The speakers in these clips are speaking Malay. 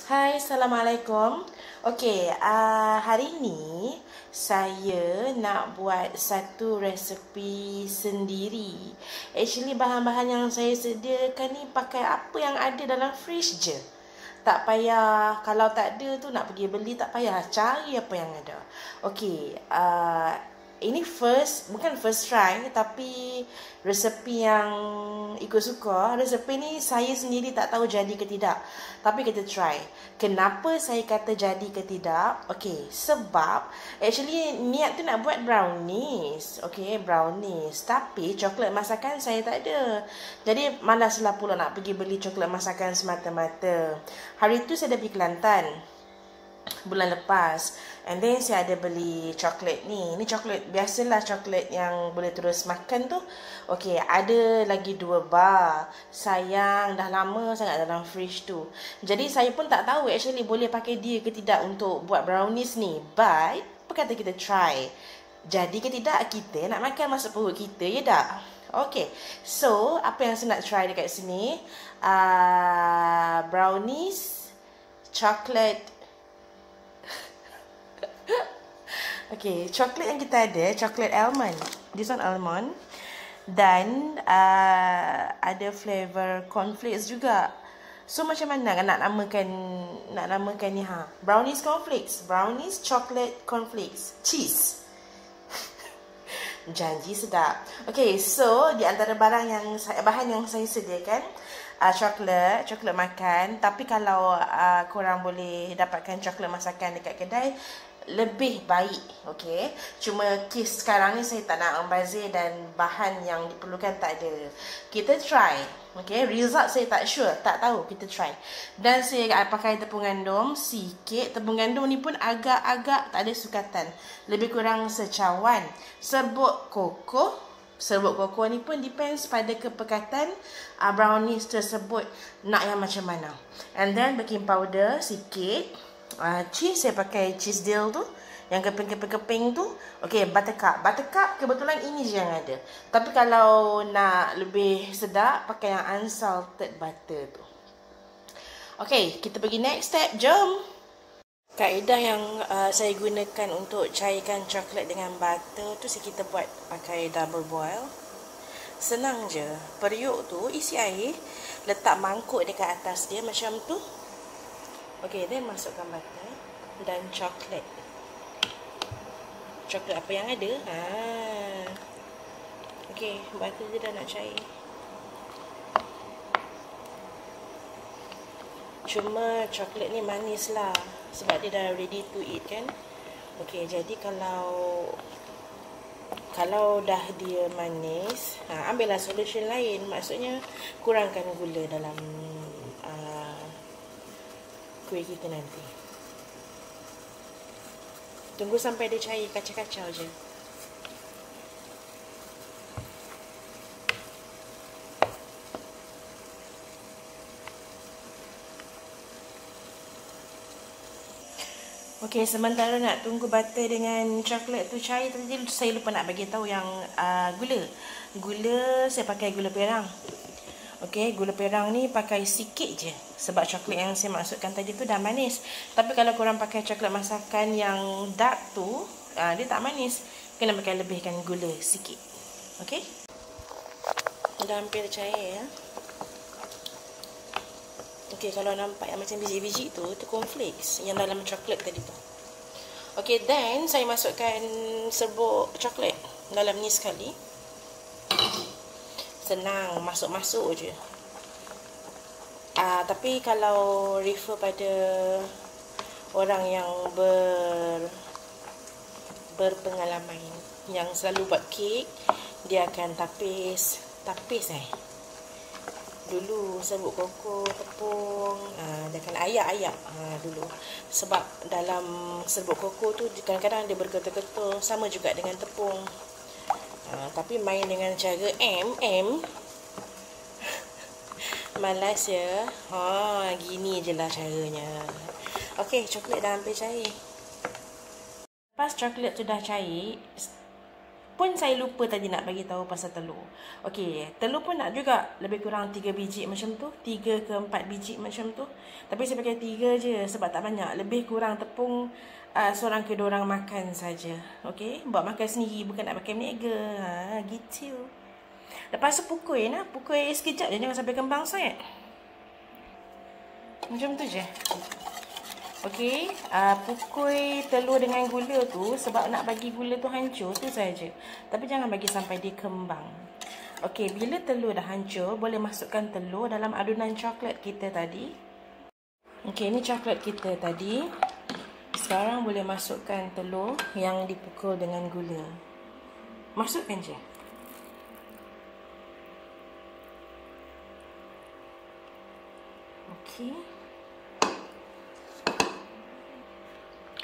Hai, Assalamualaikum. Okey, hari ni saya nak buat satu resepi sendiri. Actually, bahan-bahan yang saya sediakan ni pakai apa yang ada dalam fridge je. Tak payah, kalau tak ada tu nak pergi beli, tak payah cari apa yang ada. Okey, ini bukan first try, tapi resepi yang ikut suka. Resepi ni saya sendiri tak tahu jadi ke tidak, tapi kita try. Kenapa saya kata jadi ke tidak? Okey, sebab actually niat tu nak buat brownies. Okey, brownies, tapi coklat masakan saya tak ada. Jadi malaslah pula nak pergi beli coklat masakan semata-mata. Hari tu saya dah pergi Kelantan bulan lepas, and then saya ada beli coklat ni. Ni coklat biasalah, coklat yang boleh terus makan tu. Okey, ada lagi 2 bar. Sayang, dah lama sangat dalam fridge tu. Jadi saya pun tak tahu actually boleh pakai dia ke tidak untuk buat brownies ni. But apa kata kita try? Jadi ke tidak, kita nak makan masuk perut kita, ya tak? Okey, so apa yang saya nak try dekat sini? Brownies, coklat. Okay, coklat yang kita ada, coklat almond. This one almond. Dan ada flavor cornflakes juga. So macam mana nak namakan ni ha? Brownies cornflakes, brownies chocolate cornflakes, cheese. Janji sedap. Okay, so di antara bahan yang saya sediakan, coklat makan. Tapi kalau korang boleh dapatkan coklat masakan dekat kedai, lebih baik. Okey, cuma kes sekarang ni saya tak nak membazir dan bahan yang diperlukan tak ada. Kita try. Okey, result saya tak sure, tak tahu, kita try. Dan saya pakai tepung gandum sikit. Tepung gandum ni pun agak-agak tak ada sukatan, lebih kurang secawan. Serbuk koko ni pun depends pada kepekatan brownies tersebut nak yang macam mana. And then baking powder sikit. Cheese, saya pakai cheese dill tu, yang keping tu. Okey, buttercup kebetulan ini je yang ada. Tapi kalau nak lebih sedap, pakai yang unsalted butter tu. Okey, kita pergi next step, jom. Kaedah yang saya gunakan untuk cairkan coklat dengan butter tu, kita buat pakai double boil. Senang je. Periuk tu isi air, letak mangkuk dekat atas dia macam tu. Okey, then masukkan butter dan coklat. Coklat apa yang ada? Okey, butter dia dah nak cair. Cuma coklat ni manis lah, sebab dia dah ready to eat kan. Okey, jadi kalau dah dia manis, ambillah solution lain. Maksudnya kurangkan gula dalam kuih kita nanti. Tunggu sampai dia cair, kacau-kacau je. Okey, sementara nak tunggu butter dengan coklat tu cair, tadi saya lupa nak bagi tahu yang gula. Gula saya pakai gula perang. Okey, gula perang ni pakai sikit je, sebab coklat yang saya masukkan tadi tu dah manis. Tapi kalau korang pakai coklat masakan yang dark tu, dia tak manis. Kena pakai lebihkan gula sikit. Okey, dah hampir cair ya. Okey, kalau nampak yang macam biji-biji tu cornflakes yang dalam coklat tadi tu. Okey, then saya masukkan serbuk coklat dalam ni sekali. Senang, masuk-masuk je. Tapi kalau refer pada orang yang berpengalaman, yang selalu buat kek, dia akan tapis dulu serbuk koko, tepung, dia akan ayak-ayak dulu. Sebab dalam serbuk koko tu kadang-kadang dia bergetar-getar, sama juga dengan tepung. Tapi main dengan cara malas ya. Gini je lah caranya. Okey, coklat dah hampir cair. Lepas coklat tu dah cair, pun saya lupa tadi nak bagi tahu pasal telur. Okey, telur pun nak juga lebih kurang 3 biji macam tu, 3 ke 4 biji macam tu. Tapi saya pakai 3 je sebab tak banyak. Lebih kurang tepung seorang ke dua orang makan saja. Okey, buat makan sendiri, bukan nak pakai meniaga. Gitu. Lepas tu pukul sekejap je, jangan sampai kembang sangat. Macam tu je. Okey, pukul telur dengan gula tu sebab nak bagi gula tu hancur tu saja. Tapi jangan bagi sampai dia kembang. Okey, bila telur dah hancur, boleh masukkan telur dalam adunan coklat kita tadi. Okey, ini coklat kita tadi. Sekarang boleh masukkan telur yang dipukul dengan gula. Masukkan je. Okey.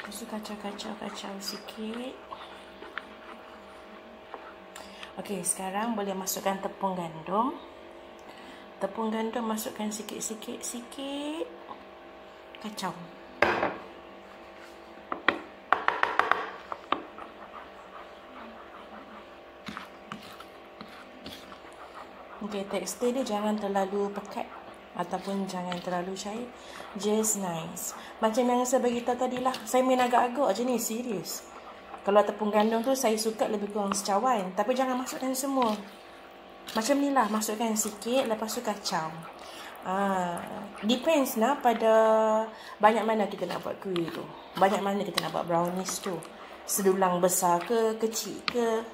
Lepas tu kacau sikit. Okey, sekarang boleh masukkan tepung gandum. Tepung gandum masukkan sikit. Kacau. Okey, tekstur dia jangan terlalu pekat ataupun jangan terlalu cair, just nice. Macam yang saya beritahu tadi lah, saya main agak-agak je ni, serius. Kalau tepung gandum tu saya suka lebih kurang secawan, tapi jangan masukkan semua. Macam ni lah, masukkan sikit, lepas tu kacau. Depends lah pada banyak mana kita nak buat kuih tu, banyak mana kita nak buat brownies tu, sedulang besar ke, kecil ke.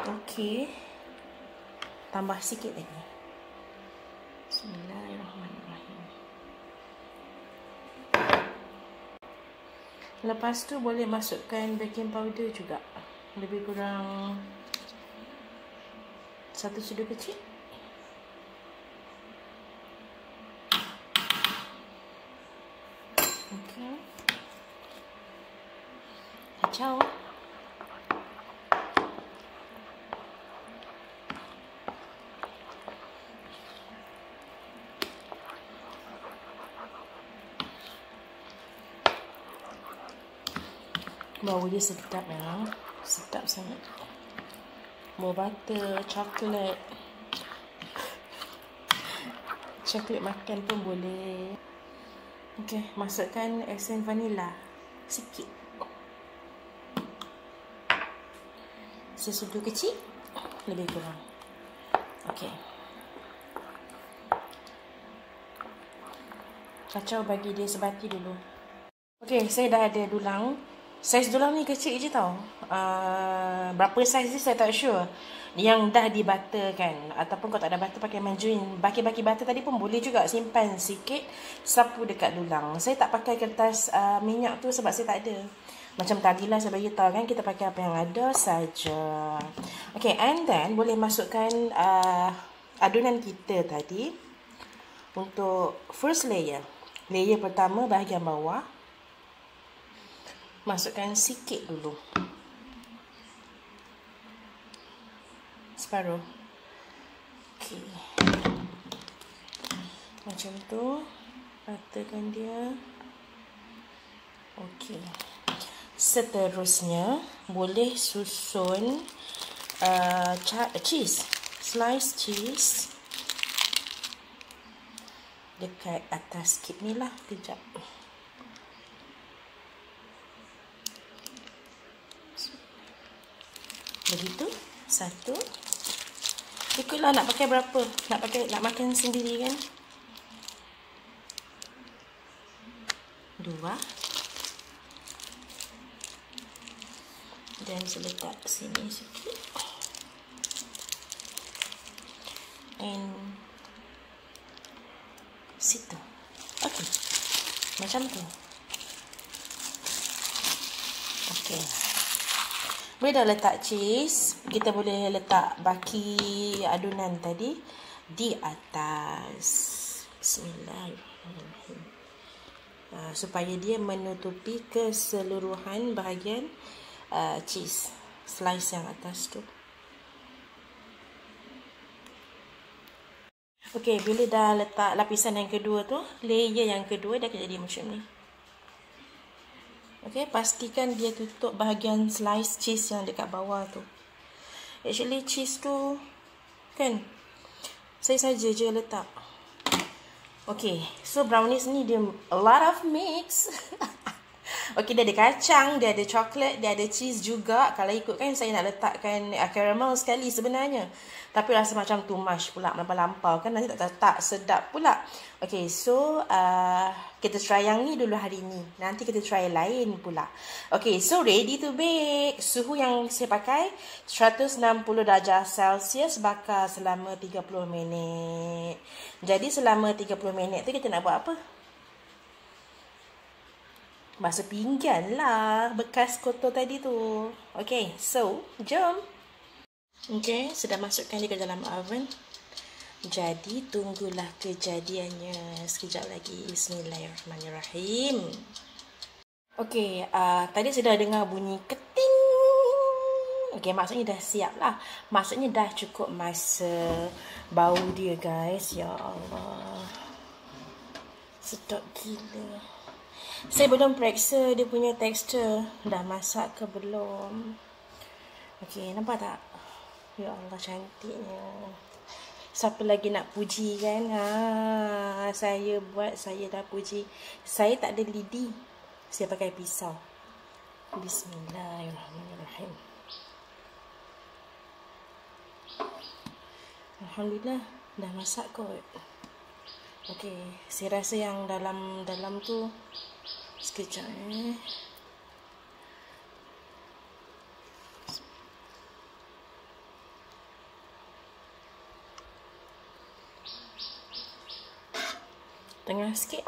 Okey, tambah sikit lagi. Bismillahirrahmanirrahim. Lepas tu boleh masukkan baking powder juga. Lebih kurang 1 sudu kecil. Okey. Kacau. Bau dia sedap ya. Sedap sangat. Bau butter, coklat. Coklat makan pun boleh. Okey, masukkan esen vanila sikit. Sesudu kecil lebih kurang. Okey. Kacau bagi dia sebati dulu. Okey, saya dah ada dulang. Saiz dulang ni kecil je tau. Berapa saiz ni saya tak sure. Yang dah di butter kan, ataupun kalau tak ada butter pakai margarine. Baki-baki butter tadi pun boleh juga. Simpan sikit, sapu dekat dulang. Saya tak pakai kertas minyak tu sebab saya tak ada. Macam tadilah saya beritahu kan, kita pakai apa yang ada saja. Okay, and then boleh masukkan adunan kita tadi untuk first layer. Layer pertama bahagian bawah. Masukkan sikit dulu. Separuh. Okey. Macam tu. Ratakan dia. Okey. Seterusnya, boleh susun cheese. Slice cheese. Dekat atas sikit ni lah. Kejap. Begitu, 1. Ikutlah nak pakai berapa. Nak makan sendiri kan. 2. Dan saya letak sini sikit. And situ. Okey. Macam tu. Okey. Bila dah letak cheese, kita boleh letak baki adunan tadi di atas. Bismillahirrahmanirrahim. Supaya dia menutupi keseluruhan bahagian cheese slice yang atas tu. Okey, bila dah letak lapisan yang kedua tu, layer yang kedua dah jadi macam ni. Okay, pastikan dia tutup bahagian slice cheese yang dekat bawah tu. Actually cheese tu kan saya saja je letak. Okay, so brownies ni dia a lot of mix. Okay, dia ada kacang, dia ada coklat, dia ada cheese juga. Kalau ikutkan saya nak letakkan caramel sekali sebenarnya. Tapi rasa macam too much pula, melampau kan, nanti tak sedap pula. Okay, so kita try yang ni dulu hari ni. Nanti kita try lain pula. Okay, so ready to bake. Suhu yang saya pakai 160 darjah Celsius, bakar selama 30 minit. Jadi selama 30 minit tu kita nak buat apa? Basuh pinggan lah, bekas kotor tadi tu. Okay, so jom. Okay, sudah masukkan dia ke dalam oven. Jadi tunggulah kejadiannya sekejap lagi. Bismillahirrahmanirrahim. Okay, tadi sudah dengar bunyi keting. Okay, maksudnya dah siap lah. Maksudnya dah cukup masa. Bau dia guys, ya Allah, sedap gila. Saya belum periksa dia punya tekstur dah masak ke belum. Okay, nampak tak? Ya Allah, cantiknya. Siapa lagi nak puji kan? Saya buat, saya dah puji. Saya tak ada lidi. Saya pakai pisau. Bismillahirrahmanirrahim. Alhamdulillah, dah masak kot. Okay, saya rasa yang dalam tu sekejap tengah sikit.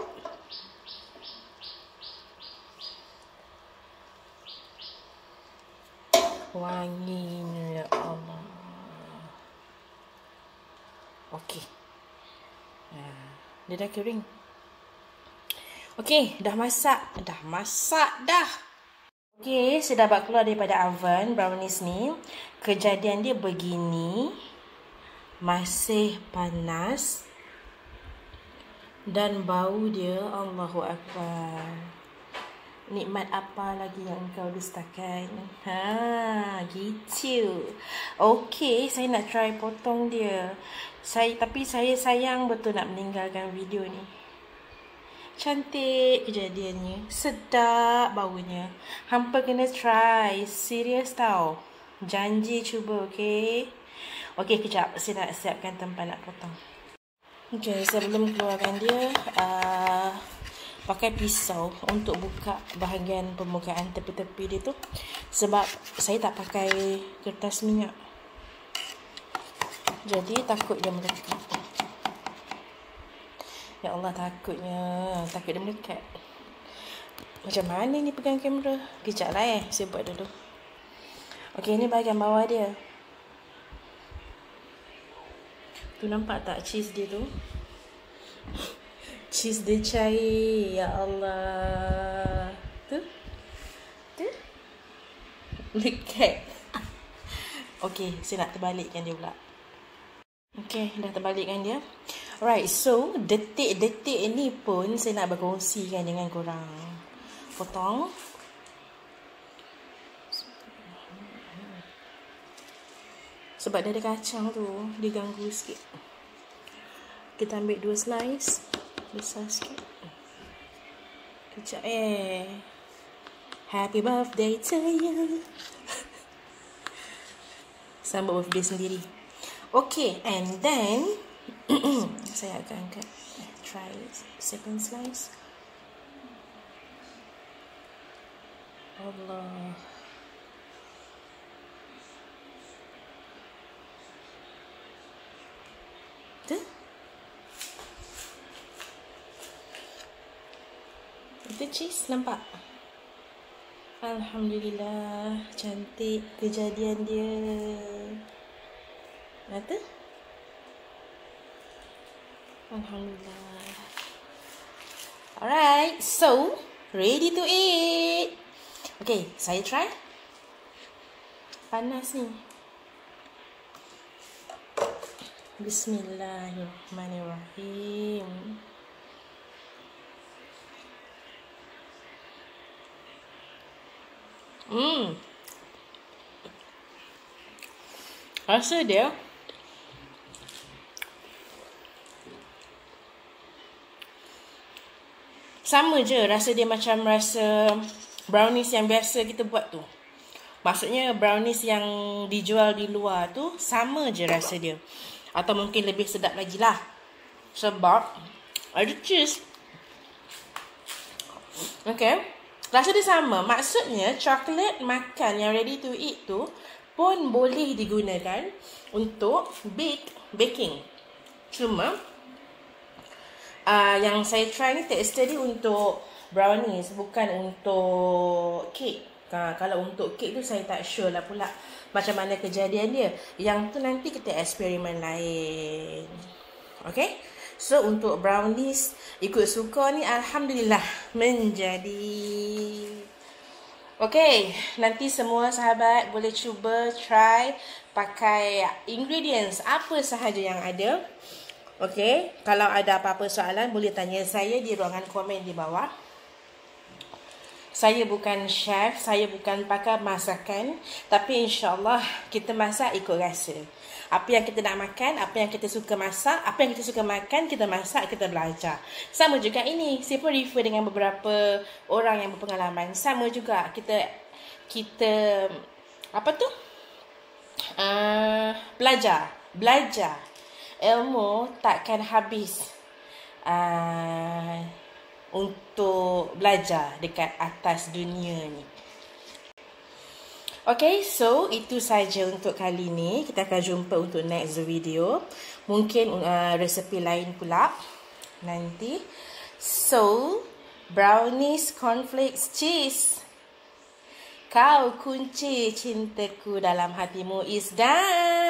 Wanginya, ya Allah. Okey. Dia dah kering. Okey, dah masak. Dah. Okey, saya dapat keluar daripada oven brownies ni. Kejadian dia begini. Masih panas. Dan bau dia, Allahu Akbar. Nikmat apa lagi yang kau dustakan? Gitu. Okey, saya nak try potong dia. Tapi saya sayang betul nak meninggalkan video ni. Cantik kejadiannya. Sedap baunya. Hampa kena try. Serius tau. Janji cuba, okey? Okey, kejap. Saya nak siapkan tempat nak potong. Okey, sebelum keluarkan dia, pakai pisau untuk buka bahagian permukaan tepi-tepi dia tu. Sebab saya tak pakai kertas minyak. Jadi takut dia melekat. Ya Allah, takut dia melekat. Macam mana ni pegang kamera? Kejap lah saya buat dulu. Okey, ni bahagian bawah dia. Tu nampak tak cheese dia tu? Cheese dia cair. Ya Allah. Tu. Lekat. Okey, saya nak terbalikkan dia pula. Okey, dah terbalikkan dia. Alright, so detik-detik ni pun saya nak berkongsikan dengan korang. Potong. Sebab dia ada kacang tu, dia ganggu sikit. Kita ambil 2 slice. Besar sikit. Kejap Happy birthday to you. Sambut birthday sendiri. Okay, and then saya akan angkat. Try second slice. Allah. Tu? Itu cheese, nampak? Alhamdulillah, cantik kejadian dia. Ada? Alhamdulillah. Alright, so ready to eat. Okay, saya try. Panas ni. Bismillahirrahmanirrahim. Rasa dia sama je. Rasa dia macam rasa brownies yang biasa kita buat tu. Maksudnya brownies yang dijual di luar tu sama je rasa dia. Atau mungkin lebih sedap lagi lah. Sebab ada cheese. Okay. Rasa dia sama. Maksudnya coklat makan yang ready to eat tu pun boleh digunakan untuk baking. Cuma yang saya try ni tekstur dia untuk brownies, bukan untuk cake. Kalau untuk cake tu saya tak sure lah pula macam mana kejadian dia. Yang tu nanti kita eksperimen lain. Okay. So untuk brownies ikut suka ni alhamdulillah menjadi. Okay, nanti semua sahabat boleh cuba try pakai ingredients apa sahaja yang ada. Okay, kalau ada apa-apa soalan boleh tanya saya di ruangan komen di bawah. Saya bukan chef, saya bukan pakar masakan, tapi insyaAllah kita masak ikut rasa. Apa yang kita nak makan, apa yang kita suka masak, apa yang kita suka makan, kita masak, kita belajar. Sama juga ini, saya pun refer dengan beberapa orang yang berpengalaman. Sama juga, kita apa tu? Belajar. Ilmu takkan habis. Untuk belajar dekat atas dunia ni. Okay, so itu saja untuk kali ni. Kita akan jumpa untuk next video. Mungkin resepi lain pula nanti. So, brownies cornflakes cheese. Kau kunci cintaku dalam hatimu is done.